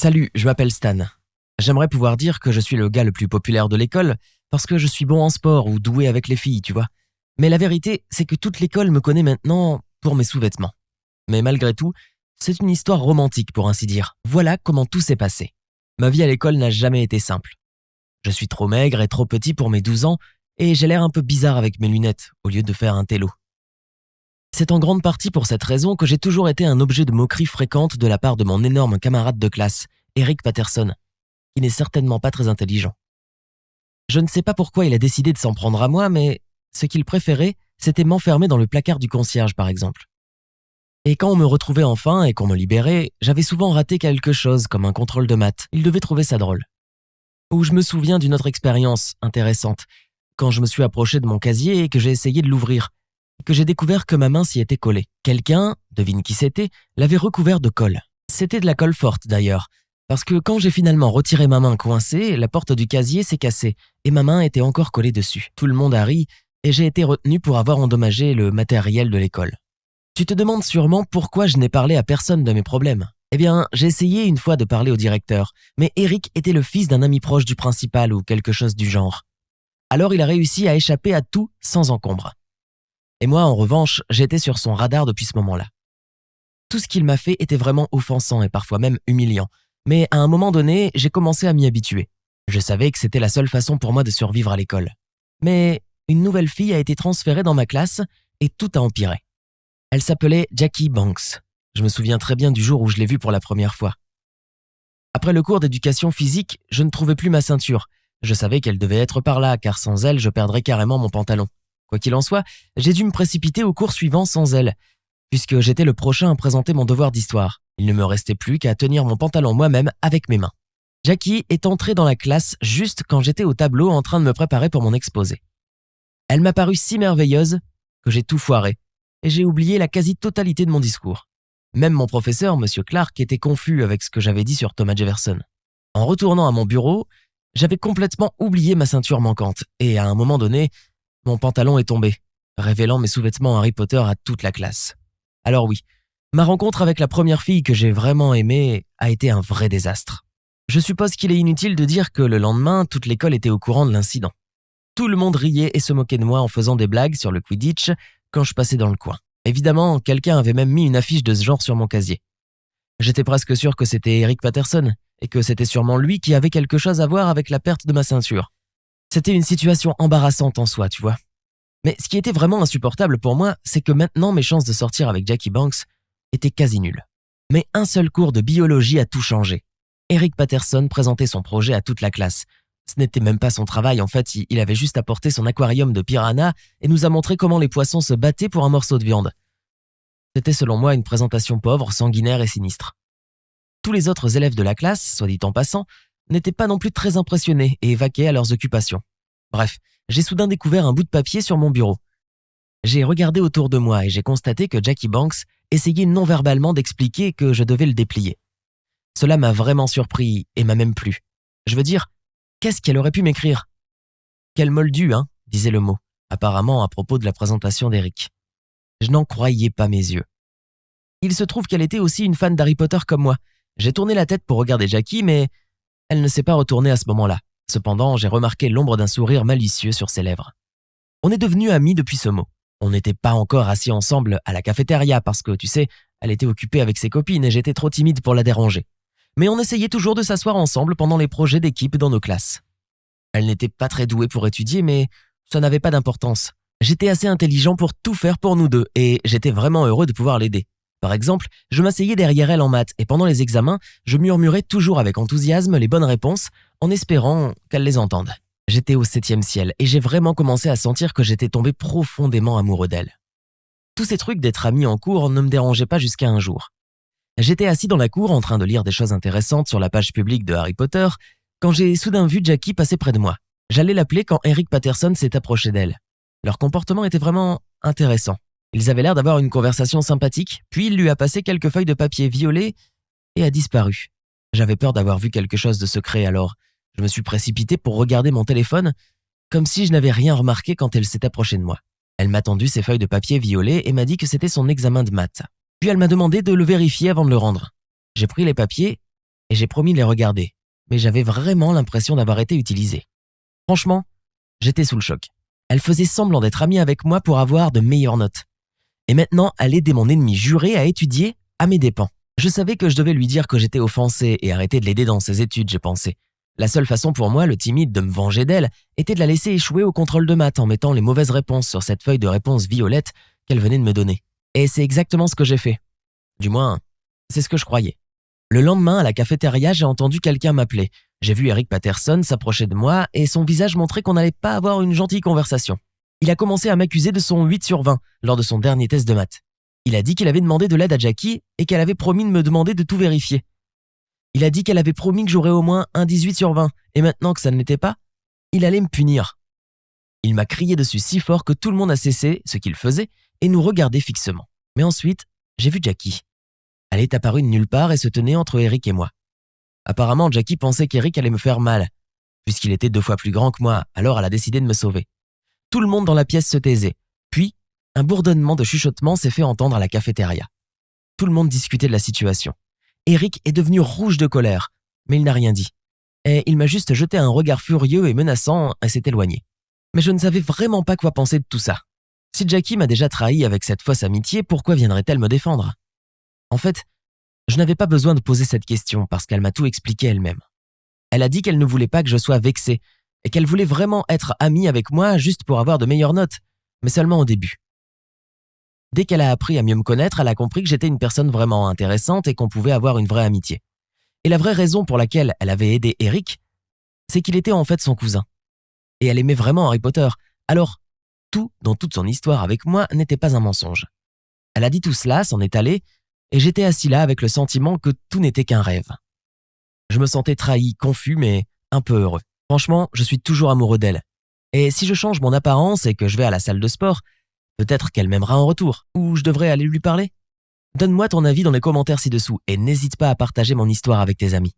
Salut, je m'appelle Stan. J'aimerais pouvoir dire que je suis le gars le plus populaire de l'école parce que je suis bon en sport ou doué avec les filles, tu vois. Mais la vérité, c'est que toute l'école me connaît maintenant pour mes sous-vêtements. Mais malgré tout, c'est une histoire romantique pour ainsi dire. Voilà comment tout s'est passé. Ma vie à l'école n'a jamais été simple. Je suis trop maigre et trop petit pour mes 12 ans et j'ai l'air un peu bizarre avec mes lunettes au lieu de faire un télo. C'est en grande partie pour cette raison que j'ai toujours été un objet de moquerie fréquente de la part de mon énorme camarade de classe, Eric Patterson, qui n'est certainement pas très intelligent. Je ne sais pas pourquoi il a décidé de s'en prendre à moi, mais ce qu'il préférait, c'était m'enfermer dans le placard du concierge, par exemple. Et quand on me retrouvait enfin et qu'on me libérait, j'avais souvent raté quelque chose comme un contrôle de maths. Il devait trouver ça drôle. Ou je me souviens d'une autre expérience intéressante, quand je me suis approché de mon casier et que j'ai essayé de l'ouvrir, et que j'ai découvert que ma main s'y était collée. Quelqu'un, devine qui c'était, l'avait recouvert de colle. C'était de la colle forte d'ailleurs, parce que quand j'ai finalement retiré ma main coincée, la porte du casier s'est cassée et ma main était encore collée dessus. Tout le monde a ri et j'ai été retenu pour avoir endommagé le matériel de l'école. Tu te demandes sûrement pourquoi je n'ai parlé à personne de mes problèmes. Eh bien, j'ai essayé une fois de parler au directeur, mais Eric était le fils d'un ami proche du principal ou quelque chose du genre. Alors il a réussi à échapper à tout sans encombre. Et moi, en revanche, j'étais sur son radar depuis ce moment-là. Tout ce qu'il m'a fait était vraiment offensant et parfois même humiliant. Mais à un moment donné, j'ai commencé à m'y habituer. Je savais que c'était la seule façon pour moi de survivre à l'école. Mais une nouvelle fille a été transférée dans ma classe et tout a empiré. Elle s'appelait Jackie Banks. Je me souviens très bien du jour où je l'ai vue pour la première fois. Après le cours d'éducation physique, je ne trouvais plus ma ceinture. Je savais qu'elle devait être par là, car sans elle, je perdrais carrément mon pantalon. Quoi qu'il en soit, j'ai dû me précipiter au cours suivant sans elle, puisque j'étais le prochain à présenter mon devoir d'histoire. Il ne me restait plus qu'à tenir mon pantalon moi-même avec mes mains. Jackie est entrée dans la classe juste quand j'étais au tableau en train de me préparer pour mon exposé. Elle m'a paru si merveilleuse que j'ai tout foiré, et j'ai oublié la quasi-totalité de mon discours. Même mon professeur, M. Clark, était confus avec ce que j'avais dit sur Thomas Jefferson. En retournant à mon bureau, j'avais complètement oublié ma ceinture manquante, et à un moment donné, mon pantalon est tombé, révélant mes sous-vêtements Harry Potter à toute la classe. Alors oui, ma rencontre avec la première fille que j'ai vraiment aimée a été un vrai désastre. Je suppose qu'il est inutile de dire que le lendemain, toute l'école était au courant de l'incident. Tout le monde riait et se moquait de moi en faisant des blagues sur le Quidditch quand je passais dans le coin. Évidemment, quelqu'un avait même mis une affiche de ce genre sur mon casier. J'étais presque sûr que c'était Eric Patterson et que c'était sûrement lui qui avait quelque chose à voir avec la perte de ma ceinture. C'était une situation embarrassante en soi, tu vois. Mais ce qui était vraiment insupportable pour moi, c'est que maintenant mes chances de sortir avec Jackie Banks étaient quasi nulles. Mais un seul cours de biologie a tout changé. Eric Patterson présentait son projet à toute la classe. Ce n'était même pas son travail, en fait, il avait juste apporté son aquarium de piranha et nous a montré comment les poissons se battaient pour un morceau de viande. C'était selon moi une présentation pauvre, sanguinaire et sinistre. Tous les autres élèves de la classe, soit dit en passant, n'étaient pas non plus très impressionnés et vaquaient à leurs occupations. Bref, j'ai soudain découvert un bout de papier sur mon bureau. J'ai regardé autour de moi et j'ai constaté que Jackie Banks essayait non-verbalement d'expliquer que je devais le déplier. Cela m'a vraiment surpris et m'a même plu. Je veux dire, qu'est-ce qu'elle aurait pu m'écrire ? Quel moldu, hein, disait le mot, apparemment à propos de la présentation d'Eric. Je n'en croyais pas mes yeux. Il se trouve qu'elle était aussi une fan d'Harry Potter comme moi. J'ai tourné la tête pour regarder Jackie, mais elle ne s'est pas retournée à ce moment-là. Cependant, j'ai remarqué l'ombre d'un sourire malicieux sur ses lèvres. On est devenus amis depuis ce mot. On n'était pas encore assis ensemble à la cafétéria parce que, tu sais, elle était occupée avec ses copines et j'étais trop timide pour la déranger. Mais on essayait toujours de s'asseoir ensemble pendant les projets d'équipe dans nos classes. Elle n'était pas très douée pour étudier, mais ça n'avait pas d'importance. J'étais assez intelligent pour tout faire pour nous deux et j'étais vraiment heureux de pouvoir l'aider. Par exemple, je m'asseyais derrière elle en maths et pendant les examens, je murmurais toujours avec enthousiasme les bonnes réponses en espérant qu'elle les entende. J'étais au 7e ciel et j'ai vraiment commencé à sentir que j'étais tombé profondément amoureux d'elle. Tous ces trucs d'être amis en cours ne me dérangeaient pas jusqu'à un jour. J'étais assis dans la cour en train de lire des choses intéressantes sur la page publique de Harry Potter quand j'ai soudain vu Jackie passer près de moi. J'allais l'appeler quand Eric Patterson s'est approché d'elle. Leur comportement était vraiment intéressant. Ils avaient l'air d'avoir une conversation sympathique, puis il lui a passé quelques feuilles de papier violet et a disparu. J'avais peur d'avoir vu quelque chose de secret alors. Je me suis précipité pour regarder mon téléphone, comme si je n'avais rien remarqué quand elle s'est approchée de moi. Elle m'a tendu ses feuilles de papier violet et m'a dit que c'était son examen de maths. Puis elle m'a demandé de le vérifier avant de le rendre. J'ai pris les papiers et j'ai promis de les regarder, mais j'avais vraiment l'impression d'avoir été utilisé. Franchement, j'étais sous le choc. Elle faisait semblant d'être amie avec moi pour avoir de meilleures notes. Et maintenant, elle aidait mon ennemi juré à étudier à mes dépens. Je savais que je devais lui dire que j'étais offensé et arrêter de l'aider dans ses études, j'ai pensé. La seule façon pour moi, le timide, de me venger d'elle, était de la laisser échouer au contrôle de maths en mettant les mauvaises réponses sur cette feuille de réponse violette qu'elle venait de me donner. Et c'est exactement ce que j'ai fait. Du moins, c'est ce que je croyais. Le lendemain, à la cafétéria, j'ai entendu quelqu'un m'appeler. J'ai vu Eric Patterson s'approcher de moi et son visage montrait qu'on n'allait pas avoir une gentille conversation. Il a commencé à m'accuser de son 8 sur 20 lors de son dernier test de maths. Il a dit qu'il avait demandé de l'aide à Jackie et qu'elle avait promis de me demander de tout vérifier. Il a dit qu'elle avait promis que j'aurais au moins un 18 sur 20 et maintenant que ça ne l'était pas, il allait me punir. Il m'a crié dessus si fort que tout le monde a cessé ce qu'il faisait et nous regardait fixement. Mais ensuite, j'ai vu Jackie. Elle est apparue de nulle part et se tenait entre Eric et moi. Apparemment, Jackie pensait qu'Eric allait me faire mal. Puisqu'il était 2 fois plus grand que moi, alors elle a décidé de me sauver. Tout le monde dans la pièce se taisait. Puis, un bourdonnement de chuchotements s'est fait entendre à la cafétéria. Tout le monde discutait de la situation. Eric est devenu rouge de colère, mais il n'a rien dit. Et il m'a juste jeté un regard furieux et menaçant et s'est éloigné. Mais je ne savais vraiment pas quoi penser de tout ça. Si Jackie m'a déjà trahi avec cette fausse amitié, pourquoi viendrait-elle me défendre ? En fait, je n'avais pas besoin de poser cette question parce qu'elle m'a tout expliqué elle-même. Elle a dit qu'elle ne voulait pas que je sois vexé et qu'elle voulait vraiment être amie avec moi juste pour avoir de meilleures notes, mais seulement au début. Dès qu'elle a appris à mieux me connaître, elle a compris que j'étais une personne vraiment intéressante et qu'on pouvait avoir une vraie amitié. Et la vraie raison pour laquelle elle avait aidé Eric, c'est qu'il était en fait son cousin. Et elle aimait vraiment Harry Potter, alors tout dans toute son histoire avec moi n'était pas un mensonge. Elle a dit tout cela, s'en est allée, et j'étais assis là avec le sentiment que tout n'était qu'un rêve. Je me sentais trahi, confus, mais un peu heureux. Franchement, je suis toujours amoureux d'elle. Et si je change mon apparence et que je vais à la salle de sport, peut-être qu'elle m'aimera en retour, ou je devrais aller lui parler. Donne-moi ton avis dans les commentaires ci-dessous et n'hésite pas à partager mon histoire avec tes amis.